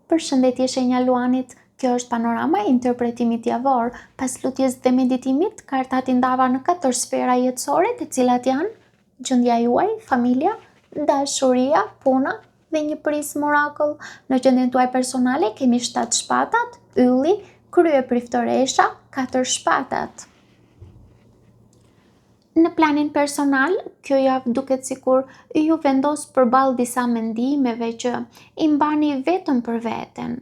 Përshëndetje shenja Luanit, kjo është panorama e interpretimit javor. Pas lutjes dhe meditimit, kartat i ndava në 4 sfera jetësore, të cilat janë gjendja juaj, familja, dashuria, puna dhe një prismë orakull. Në gjendjen tuaj personale kemi 7 shpatat, ylli, krye priftoresha, 4 shpatat. Në planin personal, kjo javë duket sikur ju vendos përballë disa mendimeve që i mbani vetëm për veten.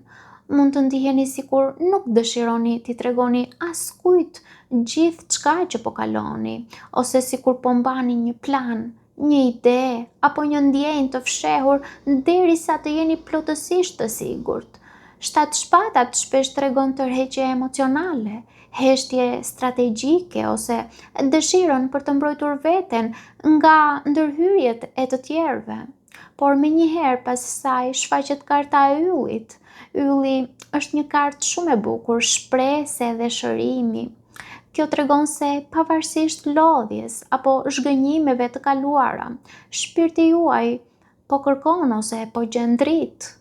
Mund të ndiheni sikur nuk dëshironi t'i tregoni askujt gjithë çka që po kaloni, ose sikur po mbani një plan, një ide, apo një ndjenjë të fshehur derisa të jeni plotësisht të sigurt. 7 shpatat shpesh tregon tërheqje emocionale, heshtje strategjike ose dëshirën për të mbrojtur veten nga ndërhyrjet e të tjerëve. Por menjëherë pas saj shfaqet karta e yllit. Ylli është një kartë shumë e bukur, shpresë dhe shërimi. Kjo tregon se pavarësisht lodhjes apo zhgënjimeve të kaluara, shpirti juaj po kërkon ose po gjen dritë.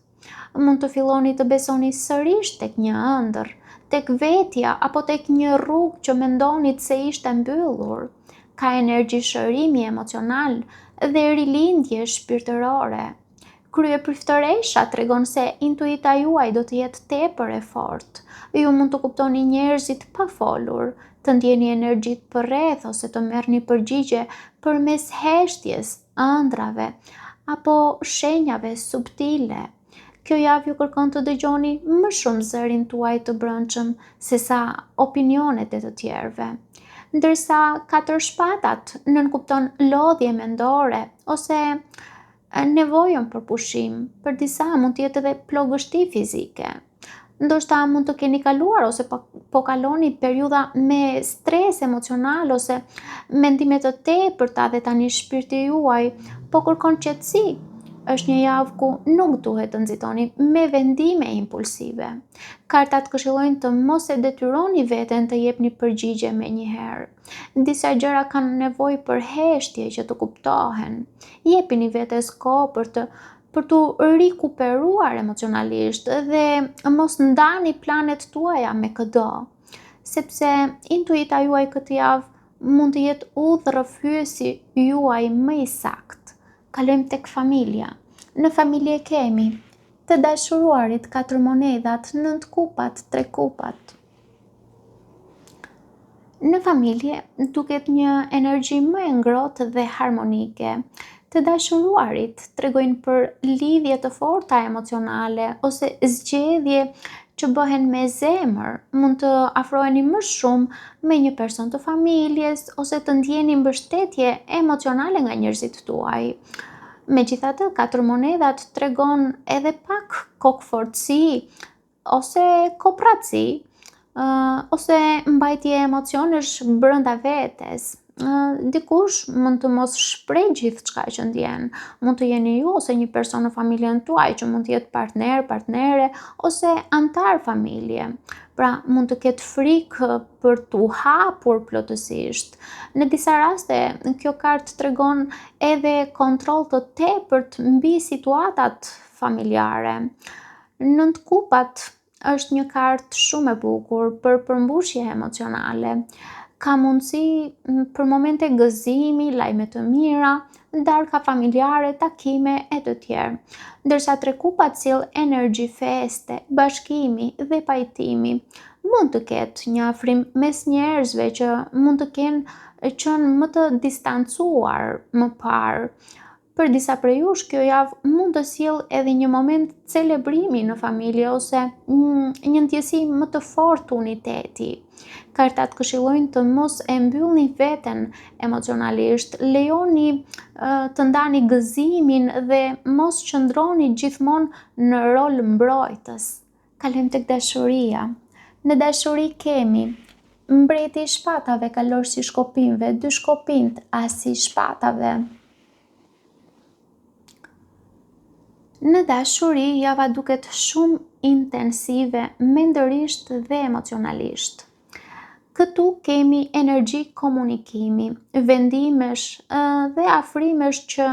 Mund të filloni të besoni sërish tek një ëndër, tek vetja apo tek një rrugë që mendonit se ishte mbyllur. Ka energji shërimi emocional dhe rilindje shpirtërore. Krye priftoresha tregon se intuita juaj do të jetë tepër e fortë. Ju mund të kuptoni njerëzit pa folur, të ndjeni energjit përreth ose të merrni përgjigje përmes heshtjes, ëndrave apo shenjave subtile. Kjo javë ju kërkon të dëgjoni më shumë zërin tuaj të brendshëm sesa opinionet e të tjerëve. Ndërsa 4 shpatat nënkupton lodhje mendore ose nevojën për pushim, për disa mund të jetë edhe plogështi fizike. Ndoshta mund të keni kaluar ose po kaloni periudha me stres emocional ose mendime të tepërta dhe tani shpirti juaj po kërkon qetësi. Është një javë ku nuk duhet të nxitoni me vendime impulsive. Kartat këshillojnë të mos e detyroni veten të jepni përgjigje menjëherë. Disa gjëra kanë nevojë për heshtje që të kuptohen. Jepini vetes kohë për t'u rikuperuar emocionalisht dhe mos ndani planet tuaja me këdo, sepse intuita juaj këtë javë mund të jetë udhërrëfyesi juaj më i saktë. Kalojmë tek familja. Në familje kemi të dashuruarit 4 monedhat, 9 kupat, 3 kupat. Në familje duket një energji më e ngrohtë dhe harmonike. Të dashuruarit tregojnë për lidhje të forta emocionale ose zgjedhje që bëhen me zemër. Mund të afroheni më shumë me një person të familjes ose të ndjeni mbështetje emocionale nga njerëzit tuaj. Megjithatë, 4 monedhat tregon edhe pak kokëfortësi ose kopratësi, ose mbajtje emocionesh brenda vetes. Dikush mund të mos shpreh gjithçka që ndjen. Mund të jeni ju ose një person në familjen tuaj që mund të jetë partner, partnere ose antar familje. Pra mund të ketë frikë për t'u hapur plotësisht. Në disa raste, kjo kartë tregon edhe kontroll të tepërt mbi situatat familjare. 9 kupat është një kartë shumë e bukur për përmbushje emocionale. Ka mundësi për momente gëzimi, lajme të mira, darka familjare, takime e të tjerë. Ndërsa 3 kupat sill energji feste, bashkimi dhe pajtimi. Mund të ketë një afrim mes njerëzve që mund të kenë qenë më të distancuar më parë. Për disa prej jush, kjo javë mund të sjellë edhe një moment celebrimi në familje ose një ndjesi më të fortë uniteti. Kartat këshillojnë të mos e mbyllni veten emocionalisht, lejoni të ndani gëzimin dhe mos qëndroni gjithmonë në rol mbrojtës. Kalojmë tek dashuria. Në dashuri kemi mbreti i shpatave, kalorësi i shkopinjve, 2 shkopinjt, asi i shpatave. Në dashuri, java duket shumë intensive mendërisht dhe emocionalisht. Këtu kemi energji komunikimi, vendimesh dhe afrimesh që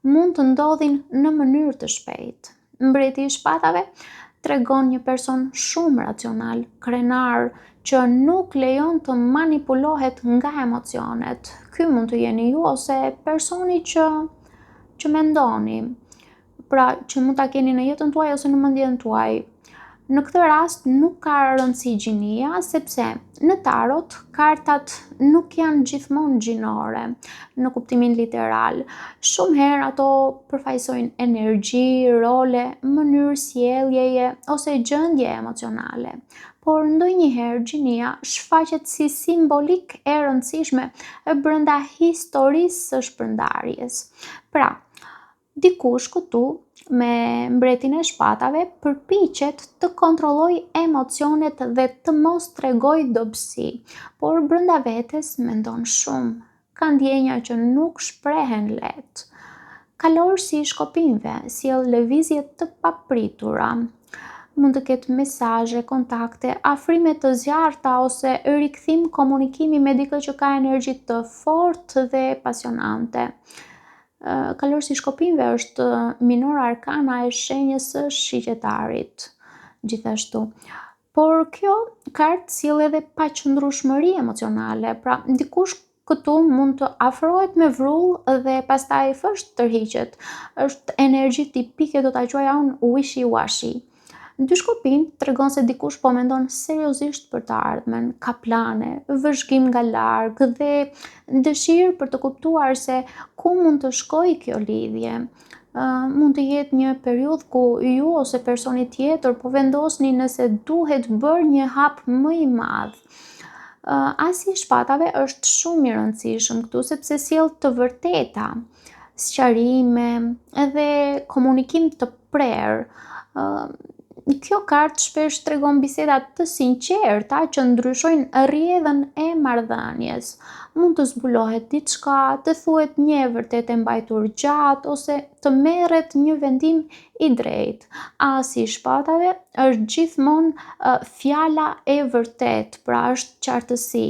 mund të ndodhin në mënyrë të shpejtë. Mbreti i shpatave tregon një person shumë racional, krenar, që nuk lejon të manipulohet nga emocionet. Ky mund të jeni ju ose personi që mendoni, pra që mund ta keni në jetën tuaj ose në mendjen tuaj. Në këtë rast nuk ka rëndësi gjinia, sepse në tarot kartat nuk janë gjithmonë gjinore në kuptimin literal. Shumë herë ato përfaqësojnë energji, role, mënyrë sjelljeje ose gjendje emocionale. Por ndonjëherë gjinia shfaqet si simbolik e rëndësishme brenda historisë së shpërndarjes. Pra, dikush këtu me mbretin e shpatave përpiqet të kontrollojë emocionet dhe të mos tregojë dobësi, por brenda vetes mendon shumë. Ka ndjenja që nuk shprehen lehtë. Kalor si shkopinjve sjell lëvizje të papritura. Mund të ketë mesazhe, kontakte, afrime të zjarrta ose rikthim komunikimi me dikë që ka energji të fortë dhe pasionante. Kalor si shkopinjve është minor arkana e shenjës së shigjetarit, gjithashtu. Por kjo kartë sjell edhe paqëndrueshmëri emocionale, pra dikush këtu mund të afrohet me vrull dhe pastaj thjesht tërhiqet. Është energji tipike, do ta quaja unë wishy-washy. Dy shkopinj tregon se dikush po mendon seriozisht për të ardhmen, ka plane, vëzhgim nga larg dhe dëshirë për të kuptuar se ku mund të shkojë kjo lidhje. Mund të jetë një periudhë ku ju ose personi tjetër po vendosni nëse duhet bërë një hap më i madh. Asi i shpatave është shumë i rëndësishëm këtu sepse sjell të vërteta, sqarime edhe komunikim të prerë. Kjo kartë shpesh tregon biseda të sinqerta që ndryshojnë rrjedhën e marrëdhënies. Mund të zbulohet diçka, të thuhet një e vërtetë e mbajtur gjatë ose të merret një vendim i drejtë. Asi i shpatave është gjithmonë fjala e vërtetë, pra është qartësi.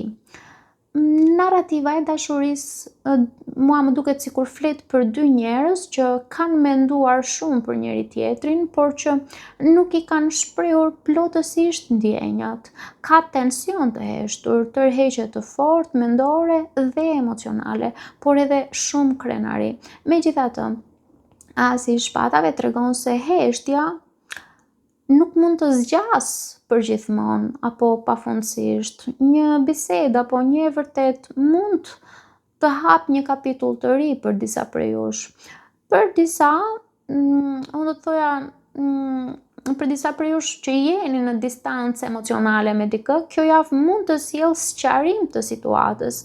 Narrativa e dashurisë mua më duket sikur flet për dy njerëz që kanë menduar shumë për njëri tjetrin, por që nuk i kanë shprehur plotësisht ndjenjat. Ka tension të heshtur, tërheqje të fortë mendore dhe emocionale, por edhe shumë krenari. Megjithatë, asi i shpatave tregon se heshtja nuk mund të zgjasë përgjithmonë apo pafundësisht. Një bisedë apo një e vërtetë mund të hap një kapitull të ri për disa prej jush. Për disa, unë do të thoja, për disa prej jush që jeni në distancë emocionale me dikë, kjo javë mund të sjellë sqarim të situatës,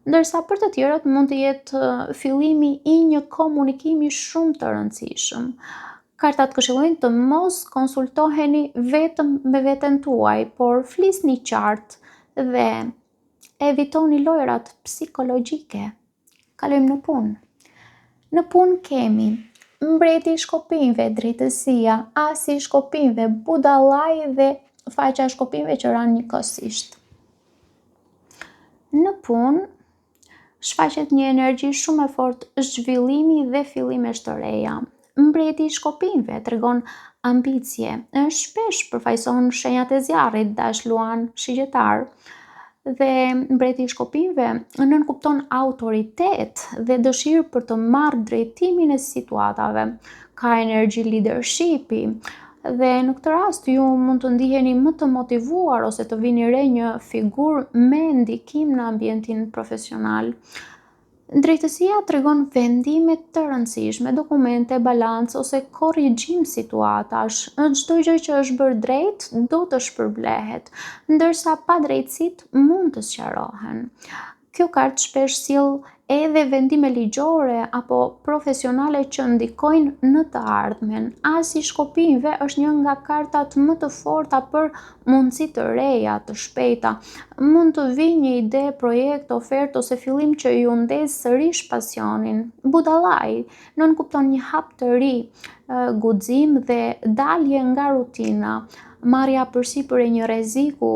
ndërsa për të tjerët mund të jetë fillimi i një komunikimi shumë të rëndësishëm. Kartat këshillojnë të mos konsultoheni vetëm me veten tuaj, por flisni qartë dhe evitoni lojrat psikologjike. Kalojmë në punë. Në punë kemi mbreti i shkopinjve, drejtësia, asi i shkopinjve, budallai dhe faqja e shkopinjve që ranë njëkohësisht. Në punë shfaqet një energji shumë e fortë, zhvillimi dhe fillimesh të reja. Mbreti i shkopinjve tregon ambicie, shpesh përfaqëson shenjat e zjarrit, dashluan, shigjetar. Dhe mbreti i shkopinjve nënkupton autoritet dhe dëshirë për të marrë drejtimin e situatave. Ka energji leadershipi dhe në këtë rast ju mund të ndiheni më të motivuar ose të vini re një figurë me ndikim në ambientin profesional. Drejtësia tregon vendime të rëndësishme, dokumente, balancë ose korrigjim situatash. Çdo gjë që është bërë drejt do të shpërblehet, ndërsa padrejtësitë mund të sqarohen. Kjo kartë shpesh sjell edhe vendime ligjore apo profesionale që ndikojnë në të ardhmen. Asi i shkopinjve është një nga kartat më të forta për mundësi të reja, të shpejta. Mund të vijë një ide, projekt, ofertë ose fillim që ju ndez sërish pasionin. Budallai nënkupton një hap të ri, guxim dhe dalje nga rutina. marrja përsipër e një rreziku,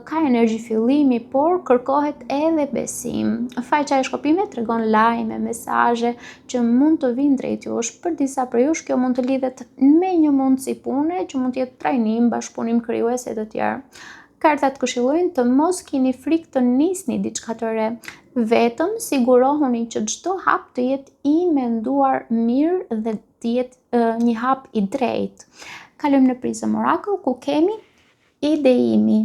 ka energji fillimi, por kërkohet edhe besim. Faqja e shkopimeve tregon lajme, mesazhe që mund të vinë drejt jush. Për disa prej jush kjo mund të lidhet me një mundësi pune që mund të jetë trajnim, bashkëpunim krijuese e të tjerë. Kartat këshillojnë të mos keni frikë të nisni diçka të re. Vetëm sigurohuni që çdo hap të jetë i menduar mirë dhe të jetë një hap i drejtë. Kalojmë në Prism Oracle ku kemi idejimi.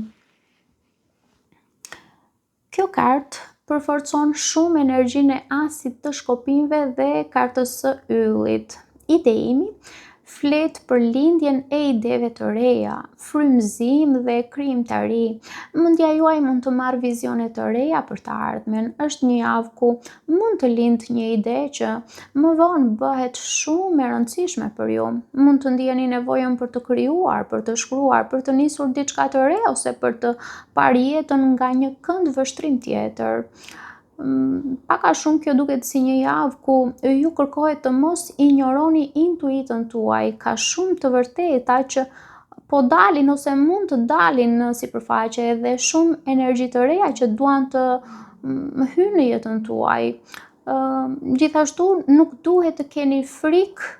Kjo kartë përforcon shumë energjinë e asit të shkopimeve dhe kartës së yllit. Idejimi flet për lindjen e ideve të reja, frymëzim dhe krijimtari. Mendja juaj mund të marrë vizione të reja për të ardhmen. Është një javë ku mund të lindë një ide që më vonë bëhet shumë e rëndësishme për ju. Mund të ndjeni nevojën për të krijuar, për të shkruar, për të nisur diçka të re ose për të parë jetën nga një kënd vështrim tjetër. Pak a shumë kjo duket si një javë ku ju kërkohet të mos injoroni intuitën tuaj. Ka shumë të vërteta që po dalin ose mund të dalin në sipërfaqe dhe shumë energji të reja që duan të hyjnë në jetën tuaj. Gjithashtu nuk duhet të keni frikë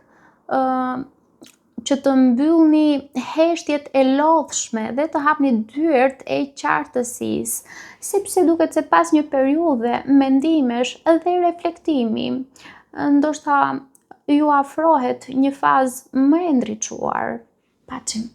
që të mbyllni heshtjet e lodhshme dhe të hapni dyert e qartësisë, sepse duket se pas një periudhe mendimesh dhe reflektimi, ndoshta ju afrohet një fazë më e ndriçuar. Paçim.